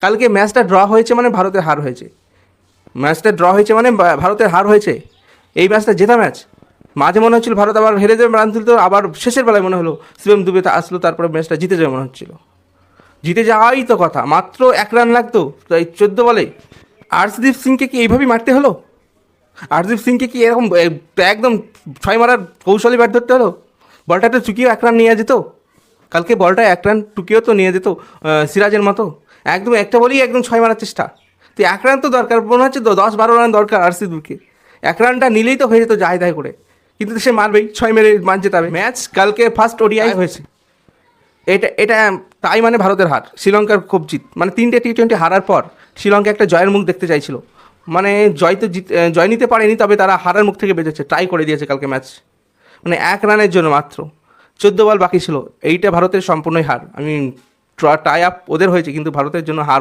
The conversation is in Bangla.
কালকে ম্যাচটা ড্র হয়েছে মানে ভারতের হার হয়েছে, ম্যাচটা ড্র হয়েছে মানে ভারতের হার হয়েছে। এই ম্যাচটা জেতা ম্যাচ। মাঝে মনে হচ্ছিল ভারত আবার হেরে যাবে, রান তুলতে, আবার শেষের বেলায় মনে হলো শিবম দুবে আসলো, তারপরে ম্যাচটা জিতে যাবে মনে হচ্ছিল। জিতে যাওয়াই তো কথা, মাত্র 1 রান লাগতো তাই 14 বলে। আর্শদীপ সিংকে কি এইভাবেই মারতে হলো? আর্শদীপ সিংকে কি এরকম একদম 6 মারার কৌশলী ব্যাট ধরতে হলো? বলটা একটু চুকিয়েও 1 রান নিয়ে যেত, কালকে বলটা 1 রান টুকিয়েও তো নিয়ে যেত সিরাজের মতো। একদম একটা বলেই একদম 6 মারার চেষ্টা। তো 1 রান তো দরকার মনে হচ্ছে, তো 10-12 রান দরকার আরসিবিকে। 1 রানটা নিলেই তো হয়ে যেত যায় তাই করে, কিন্তু সে মারবেই, 6 মেরে ম্যাচ জেতাবে। ম্যাচ কালকে ফার্স্ট ওডিআই হয়েছে, এটা এটা তাই মানে ভারতের হার, শ্রীলঙ্কার খুব জিত। মানে 3টে টি20 হারার পর শ্রীলঙ্কা একটা জয়ের মুখ দেখতে চাইছিল। মানে জয় তো জয় নিতে পারেনি, তবে তারা হারার মুখ থেকে বেঁচেছে, ট্রাই করে দিয়েছে কালকে ম্যাচ। মানে 1 রানের জন্য মাত্র 14 বল বাকি ছিল, এইটা ভারতের সম্পূর্ণই হার। আমি টাই আপ ওদের হয়েছে, কিন্তু ভারতের জন্য হার হয়েছে।